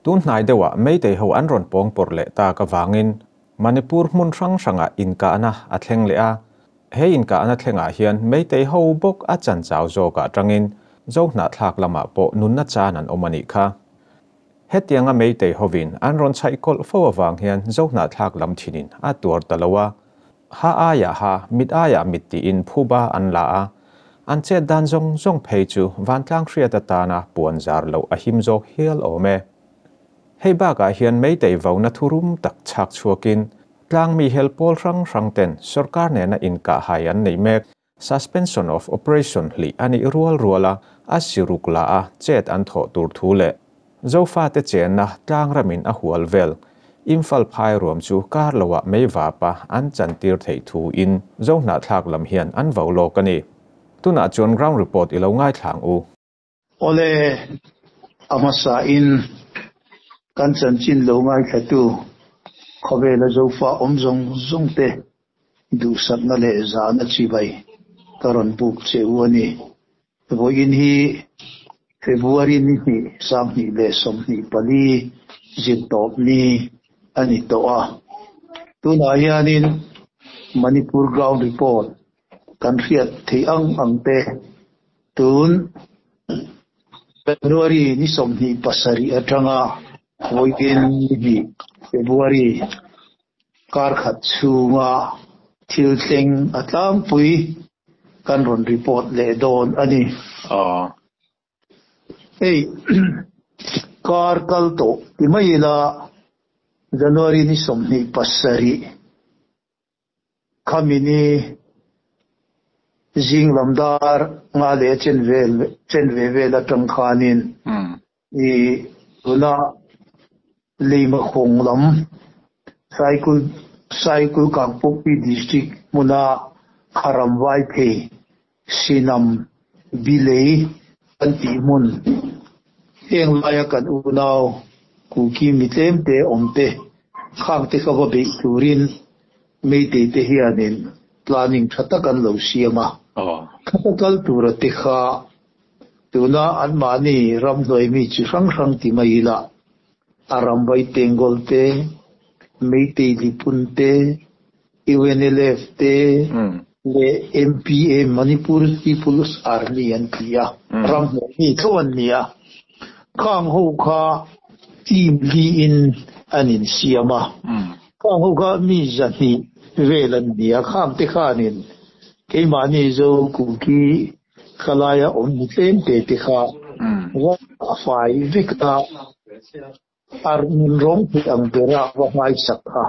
tun hnai dewa meitei ho an ron pong por le ta ka wangin Manipur mun rang ranga inka ana athleng le a he inka ana thlenga hian meitei ho bok a chan chaw zo ka tangin zo na thlak lama po nun na chan an omani kha hetianga meitei hovin an ron chai kol fo awang hian zo na thlak lam thinin a tur talawa ha aya ha mit aya mitti in phuba an la a an che dan zong zong phei chu van tlang hria ta ta na puan zar lo a him zo hial ome hei ba ka hian meitei vauna thurum tak chak chuakin tlang mi hel pol rang rang ten sarkar ne na in ka hai an nei mek suspension of operation li ani rual ruala asirukla a chet an tho tur thu le zofa te chen na tlang ramin a hual vel Imphal phai rom chu kar lawa mei va pa an chan tir thei thu in zo na thlak lam hian an vo lo kani tuna chon ground report ilo ngai thlang u ole amasa in kan chan chin lo ngai thatu khobe la zofa omjong zongte du sat na le za na chi bai karon buk che wani bo in hi February ni sang ni le som ni pali jin top ni ani to a tuna hianin Manipur ground report kan riat thei ang te tun February ni som ni pasari atanga hoikin ni February kar khat chunga thil teng atlang pui kan ron report le don ani hey kar kal to timaila January ni som ni pasari kamini jing lamdar nga le chen ve la tang khanin i una leima khong lam cycle kangpok pi district muna kharam vai phe sinam bilei anti mun eng laya kan unaw kuki mitem te omte khang te ka ba be turin meite te hianin planning thatakan lo siama khatakal turate kha tuna anmani ramdoi mi chi rang ti maila arambai tengol te meite lipun te UNLF te le MPA Manipur People's Army an kia ramdoi mi thon nia khang ho kha team li in anin siama khang ho kha mi jani velan dia kham te khanin keimani zo kuki khalaya om nitem te kha wa fai vikta armin rom pi angera wa mai sakha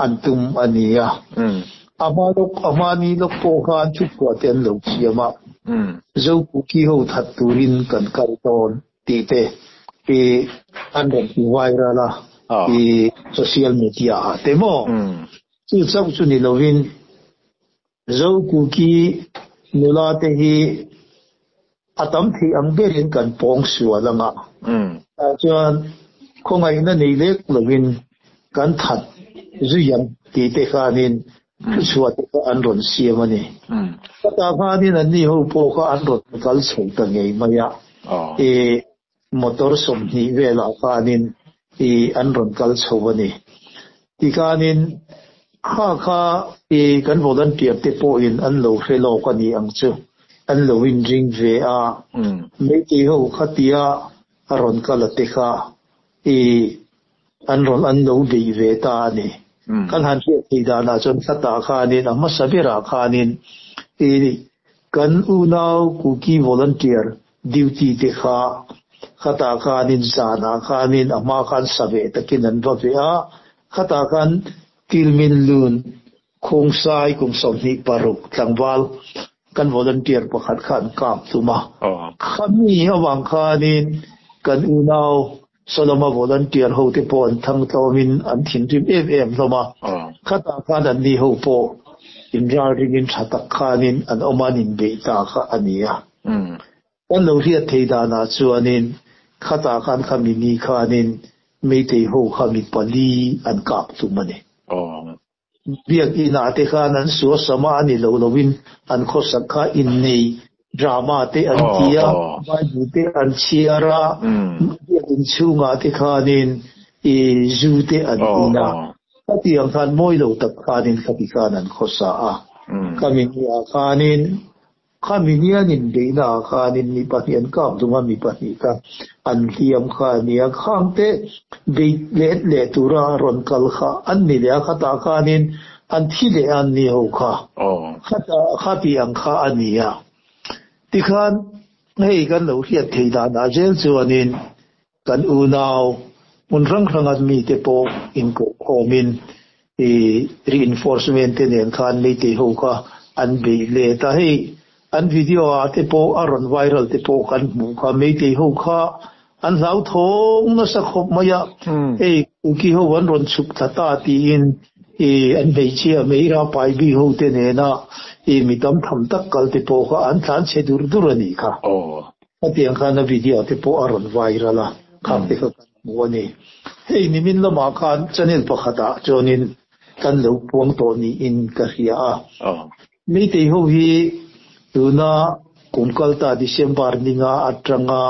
antum ania amani lok po khan chu ko ten lo chiama zo kuki ho that turin kan kal ton ti te e andon viral e social media temo chu chau chu ni lovin zo kuki nula te hi atam thi ang berin kan pong sualanga chuan khongai na nei lek lovin kan that zuyam ti te khanin suat ka anron siamani ta khanin ani ho po kha anron kal chhung ta ngei maya e motor som ni vela khanin e anron kal chhowani ti khanin kha e kan volunteer te po in an lo fellow kani ang chu an lo in ring ve a me ti ho khatia aron kala te kha e an ron an lo de ve ta ni kan han ti da na chon khata khanin amma sabira khanin e kan unaw kuki volunteer duty te kha khata khanin sana khanin amma khan sabe takinan va ve a khata khan tilmin lun khong sai kum somni paruk tlangwal kan volunteer pakhat khan kam tuma khami awang khanin kan unaw soloma volunteer ho te pon thang tomin an thin rim em loma khata khan an ni ho po injar ringin thatak khanin an omanin be ta kha ania kan lo ria theida na chuanin khata khan khamini khanin meitei ho khami pali an kap tumani biak ina te khan an su sama ani lo lovin an khosakha in nei drama te an tia Bible te an chiara in chunga te khanin zu te an ina ati ang khan moi lo tak khanin kapikanan khosa a kamin ya khanin khaminianin deina khanin mi pathian kam dunga mi pathi ka an hiam khania khangte be le tura ron kal kha an ni le khata khanin an thi le an ni ho kha khata khati ang kha ania tikhan hei kan lo hiat theida na jel chuanin kan unaw mun rang rangat mi te po in ko khomin reinforcement te nen khan nei te ho kha an be le ta hei an video a te po aron viral te po kan mu kha mei te ho kha an zau thong na sa khop maya ki ho wan ron chup thata ti in an bei chia mei ra pai bi ho te ne na mi tam tham tak kal te po kha an than che dur dur ani kha ati ang kha na video te po aron viral a kham te kha mu ani hei ni min la ma khan channel pakhata chonin kan lo puang to ni in ka hia a mei te ho hi tuna kumkalta December ninga atranga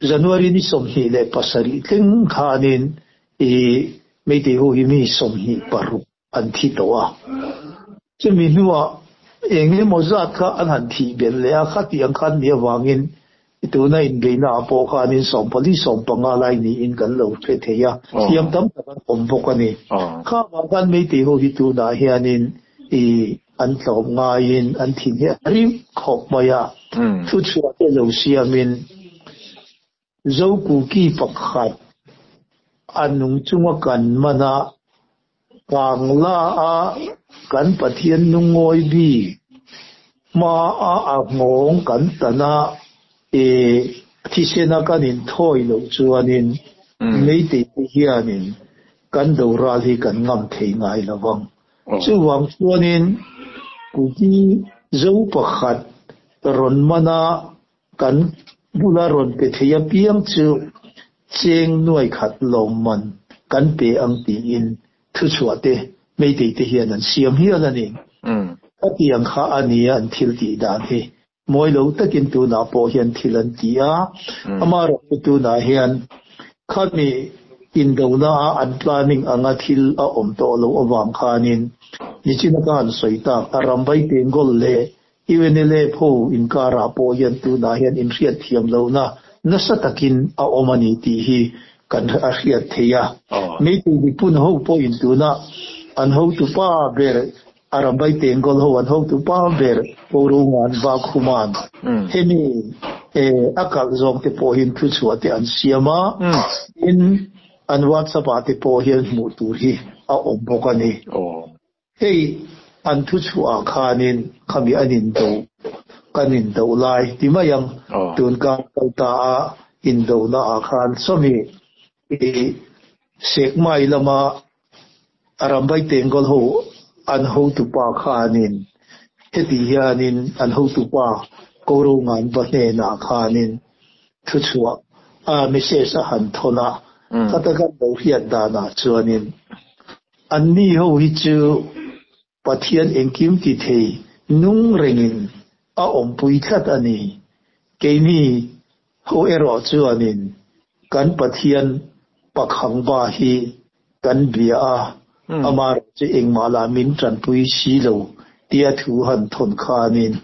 January ni somhi le pasari teng khanin meite ho mi somhi paru anthi towa chemi nuwa engle mozat kha anhan thi bel le a khati ang khan ni wangin ituna in beina apo khanin sompali sompanga lai ni in kan lo the theya siam tam kan ombokani kha kan meite ho hi tuna hianin an tlom ngain an thin he rim khop maya thu chua te lo siamin zo ku ki pakhat anung chunga kan mana kangla a kan pathian nungoi bi ma a ngong kan tana thisena kanin thoi lo chuanin meite hianin kan dora hi kan ngam thei ngai lawang chu wang chuanin kuki zo pakhat ron mana kan bula ron pe theya piang chu cheng nuai khat lom man kan pe ang ti in thu chuate mei te te hian an siam hian ani ati ang kha ania an thil ti dan he moi lo takin tu na po hian thilan ti a amaro tu na hian khami in do na an planning anga thil a om to lo awang khanin nichina kan soita arambai tengol le iwenele pho in kara po yan tu na hian in riat thiam lo na nasatakin a omani ti hi kan a riat theya me ti pun ho po in tu na an ho tu pa ber arambai tengol ho an ho tu pa ber porungan ba khuman hemi akal zong te po hin thu chuate an siama in an WhatsApp ate po hian mu tur hi a om bokani hei an thu chu a khanin khami anin do kanin do lai timayang tun ka ta a in do na a khan somi sek mai lama arambai tengol ho an ho tu pa khanin heti hianin an ho tu pa koro ngan ba ne na khanin thu chu a message a han thona katakan do hiat dana chuanin anni ho hi chu pathian engkim ti thei nung rengin a om pui khat ani keini ho ero chuanin kan pathian pakhang ba hi kan bia a amar che engmala min tran pui si lo tia thu han thon khanin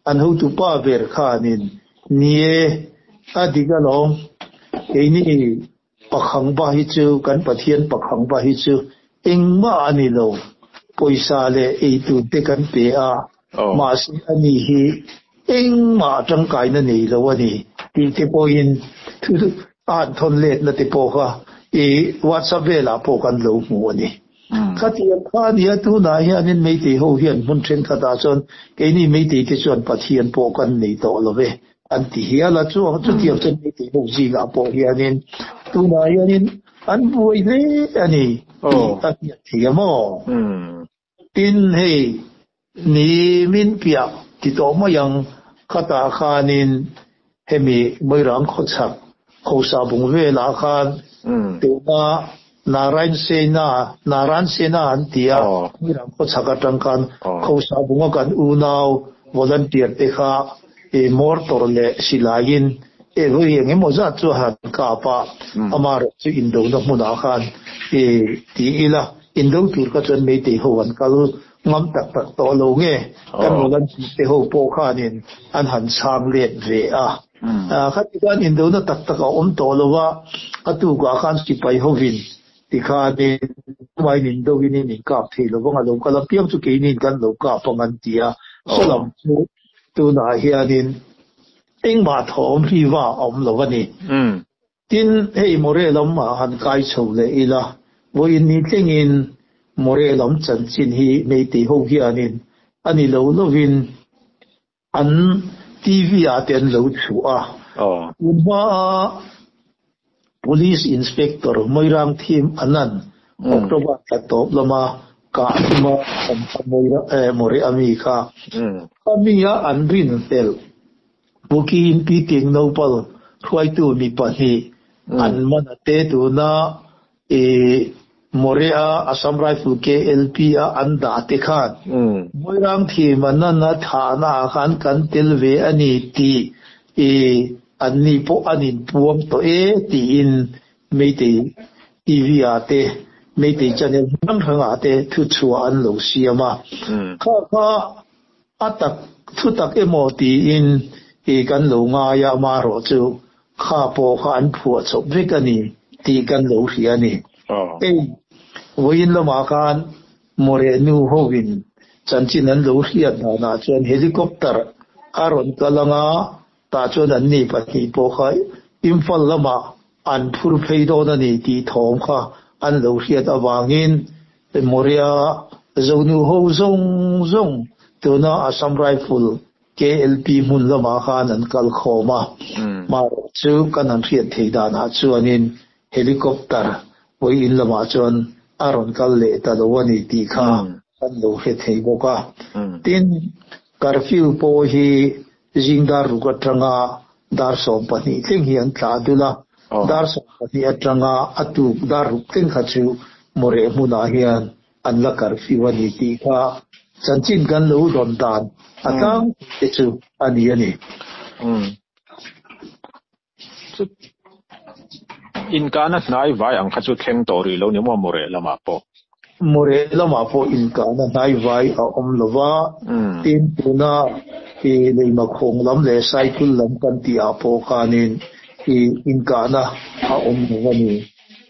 an ho tu pa ber khanin nie adiga long keini pakhang ba hi chu kan pathian pakhang ba hi chu engma ani lo poisa le e tu te kan pe a ma si ani hi engma tang kai na nei lo ani ti te po in thu an thon le na te po kha WhatsApp ve la po kan lo mu ani khati kha nia tu na hian mei te ho hian mun thren khata chon ke ni mei te te chon pathian po kan nei to lo ve an ti hiala chu ti chen mei te ho ji ga po hian tu na hian an buai le ani ta ti mo tin hei ni min pia ti to mo yang khata khanin hemi moirang khochak khosa bung ve la khan tu na naran sena antia miram ko chakatang kan khosa bunga kan unaw volunteer te kha mor torle silain voi enge moza chu han ka pa amar chu indo na muna khan ti ila indo tur ka chon mei te hoan kal ngam tak tak to lo nge kan volunteer te ho po khanin an han sam let ve khati kan indo na tak tak om to lo wa atu ga khan si pai hovin ti kha ni mai nin do win ni ka the lo bang lo ka la piang chu ke ni kan lo ka pangan tia solam chu tu na hianin eng ma thom hi wa om lo wani tin hei more lam ma han kai chho le ila wo in ni tlengin more lam chan chin hi mei ti ho hianin ani lo lovin an TV a ten lo chu uma police inspector moirang team anan October top lama ka ma moira more ami kha ami ya anrin tel bukin piting no pal khwai tu mi pa hi an man te tu na morea Assam Rifle KLP anda te khan moirang team anan na thana khan kan telve ani ti anni po anin puam to ti in meite TV ate meite channel nam thanga ate thu chua an lo siama kha atak thu tak emo ti in kan lo nga ya ma ro chu kha po kha an phua chop vekani ti kan lo hiani woin lo ma kan more nu hovin chanchin an lo hiat na chuan helicopter aron kalanga ta chuan an ni pati po khai imphal lama an phur pheido na ni ti thom kha an lo hiat awangin moria zonu ho zong tuna Assam Rifle KLP mun lama khan an kal khoma ma chu kan an hiat theida na chuanin helicopter voi in lama chuan aron kal le ta lo wani ti kha an lo he thei boka tin curfew po hi jingdar rukatranga dar som pani tling hian tla dula dar som pani atranga atu dar ruk tling khachu more muna hian an la curfew ani ti kha chanchin kan lo don dan atang chu ani in kana nai vai ang khachu thleng tori lo ni mo more lama po in kana nai vai a om lova tin tuna lei ma khong lam le cycle lam kan ti a po kanin in kana a om wani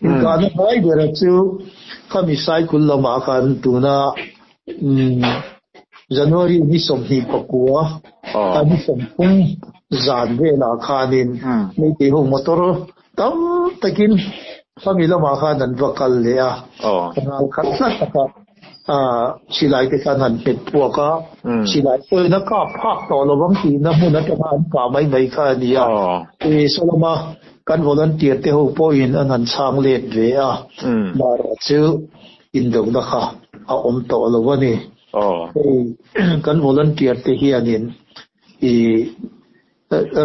in kana nai bera chu kami cycle lama kan tuna January ni somni pakua ani sompung zan ve la khanin nei te ho motor tam takin famila ma khan an vakal le khatna taka silai te khan pet puaka silai ko na ka phak to lo bang ti na mun ta an ka mai kha ni soloma kan volunteer te ho point an chang let ve ma chu in do na kha a om to lo wani kan volunteer te hianin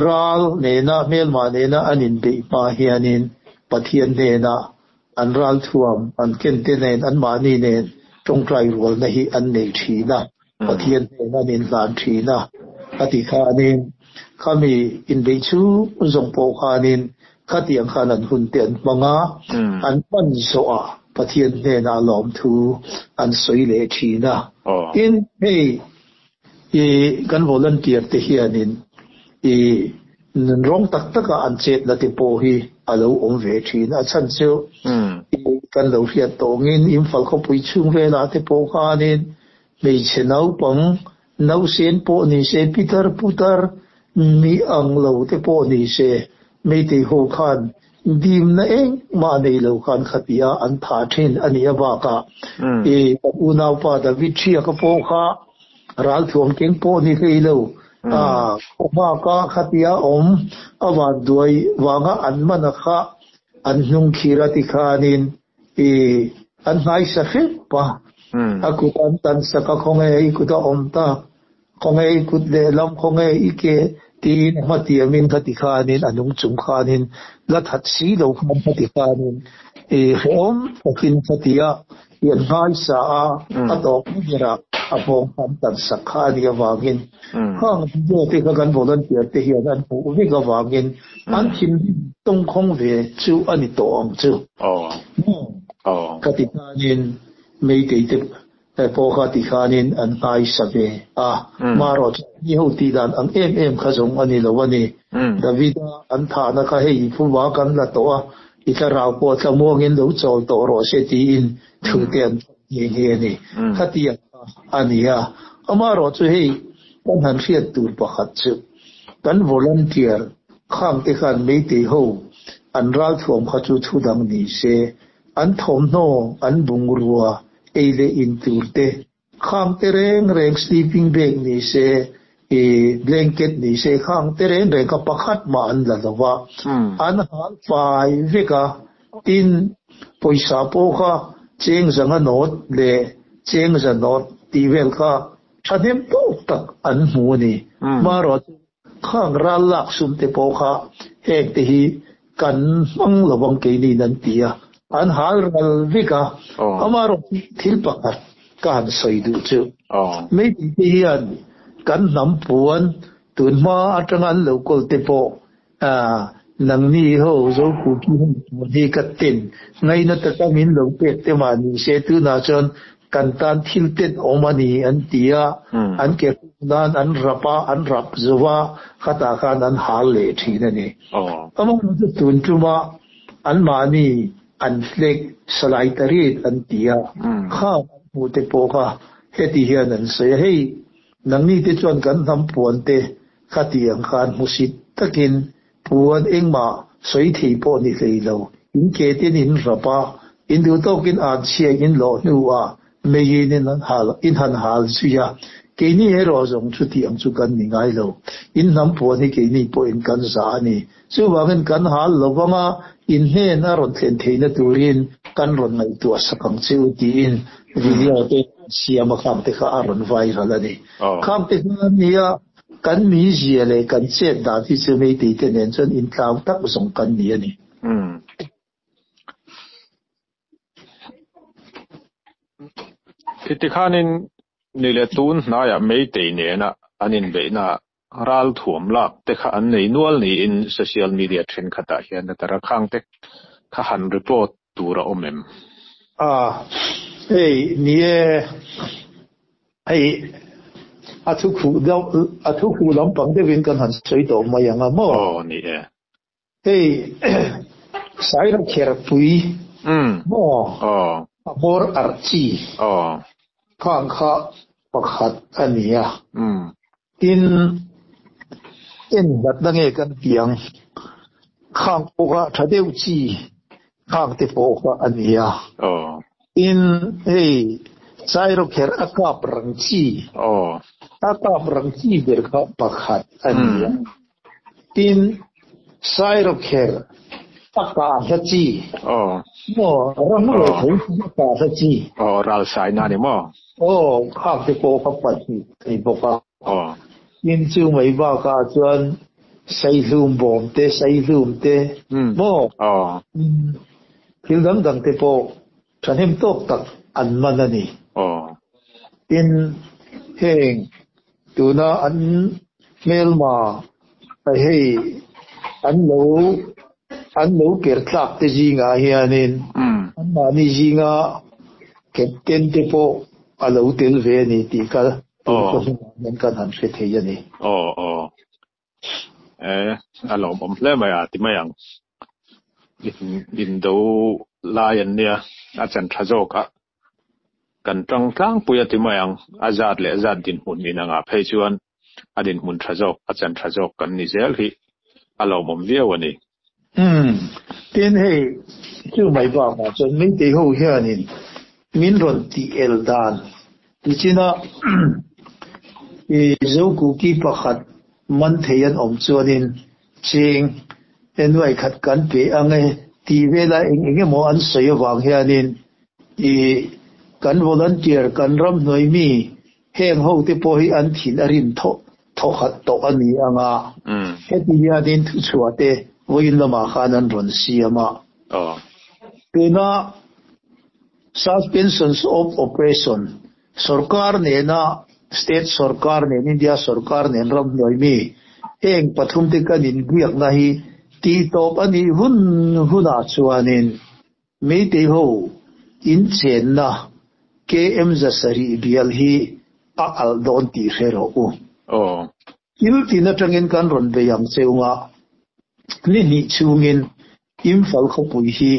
ral nena melma nena anin be pa hianin pathian nena an ral thuam an kente nen an mani nen tongtrai rol na hi an nei thina pathian nena nin lan thina ati khanin khami in be chu zong po khanin khatiang khanan hun ten manga an pan so a pathian nena lom thu an soi le thina in hey kan volunteer te hianin rong tak taka an chet na te po hi alo om ve thina chan chu kan lo hiat to ngin imphal kho pui chung ve la te po khanin mei chenau pang nau sen po ni se Peter putar mi ang lo te po ni se mei te ho khan dim na eng ma nei lo khan khatia an tha thin ani awa ka unaw pa da vichia ka po kha ral thuam keng po ni hei lo ma ka khatia om awa duai wanga an mana kha an hnung khira ti khanin an ngai sa fe pa aku tan saka khonge ikuta omta khonge ikut le lam khonge ike tin mati amin khati khanin anung chung khanin la that si lo kham khati khanin hom okin fatia yan hai sa atok nira apong pantan sakha ni awangin hang jo te ka kan volunteer te hian an pu vi ka wangin an thim tong khong ve chu ani to ang chu katikanin mei te po katikanin an hai sabe maro ni ho ti dan ang em khazong ani lawani davida an tha na ka hei fu wa kan la to itarao po tlamuangin lo chol to ro se ti in thutian ye ni khatia ania amaro chu hei kan han riat tur pakhat chu kan volunteer khang te khan mei te ho an ral thom kha chu thudang ni se an thom no an bungrua eile in turte khang te reng sleeping bag ni se blanket ni se khang te reng ka pakhat ma an la lawa an hal fai veka tin poisa po kha cheng zanga not le cheng za not ti vel kha thadem to tak an mu ni maro khang ral lak sum te po kha ek te hi kan mang lawang ke ni nan tia an hal ral veka amaro thil pakhat kan soidu chu mei ti hian kan nam puan tun ma atangan local te po nang ni ho zo ku ki hi ka tin ngai na ta min lo pe te ma ni se tu na chon kan tan thil tet omani an tia an ke dan an rapa an rap zuwa khata khan an hal le thina ni among tu tun chuma an mani an flek salai tarit an tia kha mu te po kha heti hian an se hei nang ni te chuan kan nam puan te khatiang khan musit takin puan engma soi thei po ni leilo in ke tin in rapa in du to kin an chia in lo nuwa meyin in hal in han hal suya ke ni hero zong chu ti ang chu kan ni ngai lo in nam puan ni ke ni po in kan sa ni chu wangin kan hal lo wanga in he na ron thlen theina turin kan ron ngai tu asakang chu ti in video te siama kham te kha aron viral ani kham te nia kan mi zia le kan chet da ti chu mei ti te nen chon in tlaw tak song kan ni ani itikhanin nile tun na ya mei te ne na anin be na ral thuam lak te kha an nei nual ni in social media trend khata hian na tara khang te kha han report tura omem hey nie hey athu khu lampang de win kan han soi to mayanga mo ni hey sai ra kher pui mo bor archi khang kha pakhat ania tin bat dange kan piang khang poka thadeu chi khang te poka ania in hey sai ro kher akap rang chi akap rang chi ber kha pakhat ania tin sai ro kher taka sa chi mo rang ro thei taka sa chi ral sai na ni mo khang te poka pati ei poka in chu mai ba ka chuan sai lum bom te sai lum te mo thil dang te po thanem tok tak an manani in heng tuna an melma hei an lo ker tlak te jinga hianin an mani jinga captain te po alo tel ve ni ti ka nên kan han se thei ani alo bom le ma ya ti ma yang in do lion nia a chan thajoka kan tang puya ti ma yang azat le azat din hun ni na nga phei chuan adin mun thajok a chan thajok kan ni zel hi alo bom viau ani tin hei chu mai ba ma chon min te ho hianin min ron ti el dan ti china zo ku ki pakhat man theyan om chuanin ching enwai khat kan pe ange ti vela enge mo an soya wang hianin kan volunteer kan ram noi mi heng ho te po hi an thin arin tho khat to ani anga heti hianin thu chuate voin lama khan an ron siama tuna suspensions of operation sarkar ne na state sarkar ne India sarkar ne ram noimi eng pathum te kanin biak na hi ti top ani huna chuanin me te ho in chen na KM Zasari bial hi a al don ti khero u il tina tangin kan ron be yang seunga ni ni chungin imfal kho pui hi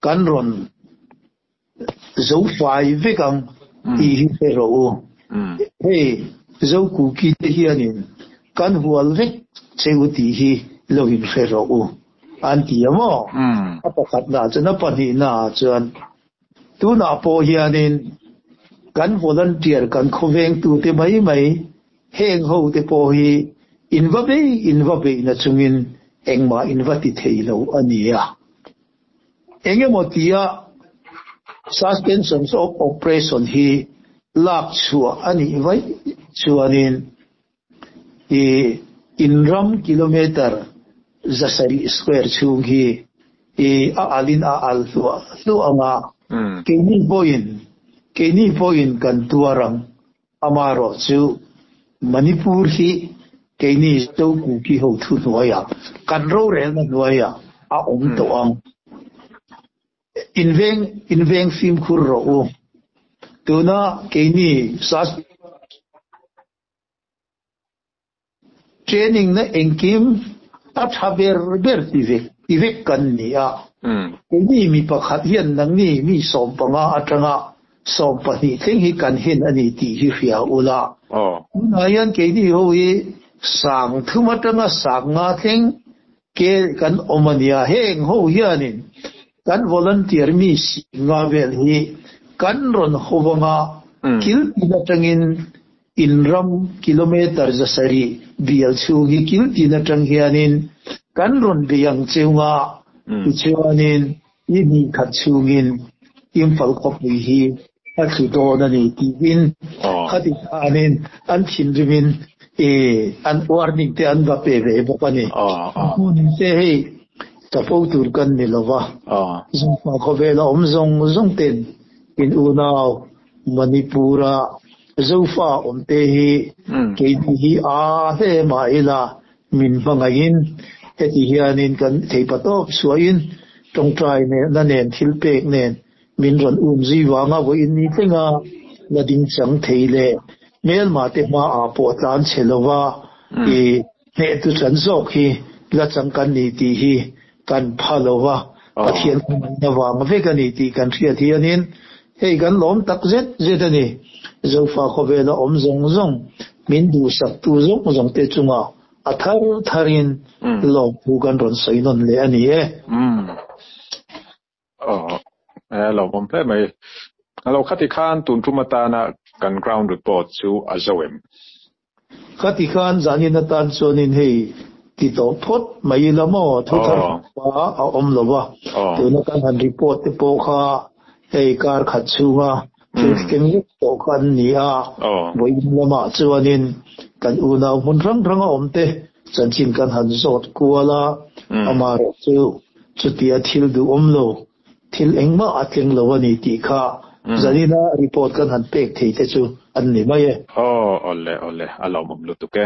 kan ron zo fai vekang ti hi khero u hey zo ku ki te hianin kan hual vek cheu ti hi lovin khero u an ti amo apakat na chana pani na chuan tu na po hianin kan volunteer kan khoveng tu te mai heng ho te po hi invabe na chungin engma invati theilo ania engemotia suspensions of operation hi lak chua ani vai chuanin inram kilometer Zasari square chung hi alin al tu anga keni point kan tuarang amaro chu Manipur hi keni to ku ki ho thu noya kan ro rel na noya a to ang inveng film khur ro tuna keni sas training na engkim athaber tivek kan nia keni mi pakhat hian nang ni mi som panga atanga som pani thing hi kan hin ani ti hi fia ula nayan keni hoi sang thumatanga sanga thing ke kan omania heng ho hianin kan volunteer mi nga vel hi kan ron howanga kil ina tangin inram kilometer Zasari bial chugi kil ina tang hianin kan ron biang cheunga chuanin ini khachungin imfal kopui hi akhi do na ni tivin khati anin an thinrimin an warning te an va pe ve bopani kun se hei tapo tur kan ni lova zong ma khovela zong ten in unao Manipura zofa te hi ke hi a he ma ila min bangain heti hianin kan theipatop suain tong trai ne na nen thilpek nen min ron jiwanga wo in ni tenga lading chang theile mel ma te ma a po tlan chelowa he tu chan zok hi la chang kan ni ti hi kan phalowa pathian na wang ve kan ni ti kan thia thianin hei kan lom tak zet ani zofa khobela zong min du sak tu zong te chunga atharin lom pu kan ron sainon le ani lo bom ple mai lo khati khan tun tumata na kan ground report chu azawem khati khan zanin tan chonin hei ti to phot mai lamo thothar pa omlowa tuna kan han report te po kha hei kar khatchunga ken to kan nia boin lama chuanin kan una mun rang omte chanchin kan han zot kuala amar chu tia thil du omlo thil engma atleng lowani ti kha zanina report kan han pek thei te chu an ni mai ole alo mom lu tu ke